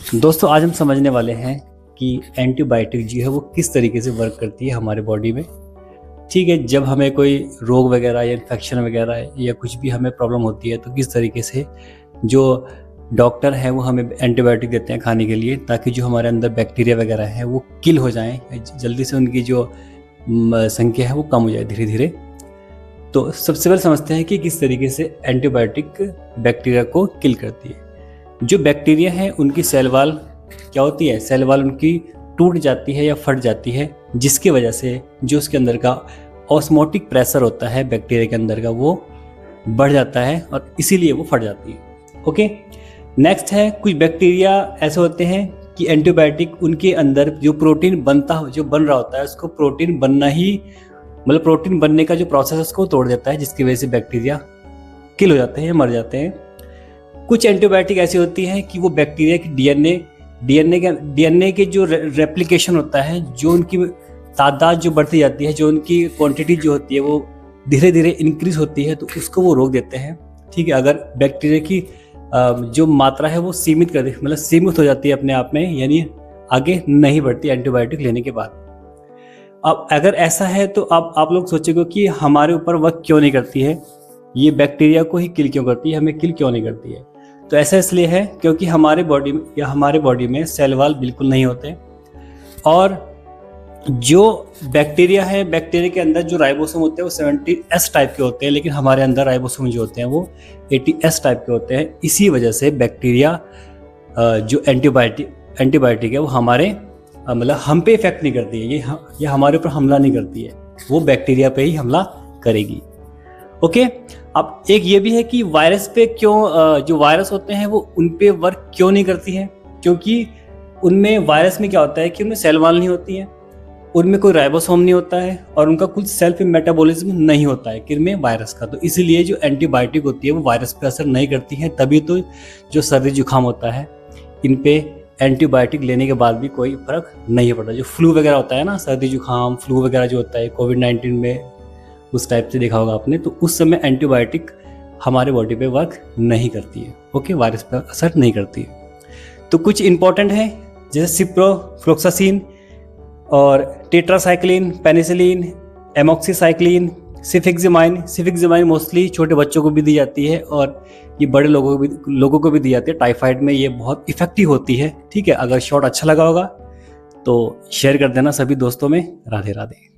दोस्तों आज हम समझने वाले हैं कि एंटीबायोटिक जो है वो किस तरीके से वर्क करती है हमारे बॉडी में। ठीक है, जब हमें कोई रोग वगैरह या इन्फेक्शन वगैरह या कुछ भी हमें प्रॉब्लम होती है तो किस तरीके से जो डॉक्टर हैं वो हमें एंटीबायोटिक देते हैं खाने के लिए, ताकि जो हमारे अंदर बैक्टीरिया वगैरह है वो किल हो जाएं, जल्दी से उनकी जो संख्या है वो कम हो जाए धीरे धीरे। तो सबसे पहले समझते हैं कि किस तरीके से एंटीबायोटिक बैक्टीरिया को किल करती है। जो बैक्टीरिया है उनकी सेल वॉल क्या होती है, सेल वॉल उनकी टूट जाती है या फट जाती है, जिसकी वजह से जो उसके अंदर का ऑस्मोटिक प्रेशर होता है बैक्टीरिया के अंदर का वो बढ़ जाता है और इसीलिए वो फट जाती है। ओके, नेक्स्ट है कुछ बैक्टीरिया ऐसे होते हैं कि एंटीबायोटिक उनके अंदर जो प्रोटीन बनता हो, जो बन रहा होता है उसको प्रोटीन बनना ही मतलब प्रोटीन बनने का जो प्रोसेस है उसको तोड़ देता है, जिसकी वजह से बैक्टीरिया किल हो जाते हैं या मर जाते हैं। कुछ एंटीबायोटिक ऐसी होती हैं कि वो बैक्टीरिया की डीएनए के जो रेप्लिकेशन होता है, जो उनकी तादाद जो बढ़ती जाती है, जो उनकी क्वांटिटी जो होती है वो धीरे धीरे इंक्रीज होती है, तो उसको वो रोक देते हैं। ठीक है, अगर बैक्टीरिया की जो मात्रा है वो सीमित कर दे, मतलब सीमित हो जाती है अपने आप में, यानी आगे नहीं बढ़ती एंटीबायोटिक लेने के बाद। अब अगर ऐसा है तो आप लोग सोचेंगे कि हमारे ऊपर वर्क क्यों नहीं करती है, ये बैक्टीरिया को ही किल क्यों करती है, हमें किल क्यों नहीं करती है। तो ऐसा इसलिए है क्योंकि हमारे बॉडी में सेल वॉल बिल्कुल नहीं होते, और जो बैक्टीरिया है, बैक्टीरिया के अंदर जो राइबोसोम होते हैं वो 70S टाइप के होते हैं, लेकिन हमारे अंदर राइबोसोम जो होते हैं वो 80S टाइप के होते हैं। इसी वजह से बैक्टीरिया जो एंटीबायोटिक है वो हमारे मतलब हम पे इफेक्ट नहीं करती है, ये हमारे ऊपर हमला नहीं करती है, वो बैक्टीरिया पे ही हमला करेगी। ओके, अब एक ये भी है कि वायरस पे क्यों जो वायरस होते हैं वो उन पे वर्क क्यों नहीं करती है, क्योंकि उनमें वायरस में क्या होता है कि उनमें सेल वॉल नहीं होती है, उनमें कोई राइबोसोम नहीं होता है और उनका कुछ सेल्फ मेटाबॉलिज्म नहीं होता है किनमें, वायरस का। तो इसीलिए जो एंटीबायोटिक होती है वो वायरस पे असर नहीं करती है, तभी तो जो सर्दी जुकाम होता है इन पे एंटीबायोटिक लेने के बाद भी कोई फर्क नहीं पड़ता। जो फ्लू वगैरह होता है ना, सर्दी जुकाम फ्लू वगैरह जो होता है कोविड-19 में उस टाइप से देखा होगा आपने, तो उस समय एंटीबायोटिक हमारे बॉडी पे वर्क नहीं करती है। ओके, वायरस पे असर नहीं करती है। तो कुछ इंपॉर्टेंट है जैसे सिप्रोफ्लोक्सासिन और टेट्रासाइक्लिन, पेनिसिलिन, एमॉक्सीसाइक्लिन, सिफिक्सिमाइन मोस्टली छोटे बच्चों को भी दी जाती है और ये बड़े लोगों को भी दी जाती है। टाइफाइड में ये बहुत इफेक्टिव होती है। ठीक है, अगर शॉर्ट अच्छा लगा होगा तो शेयर कर देना सभी दोस्तों में। राधे राधे।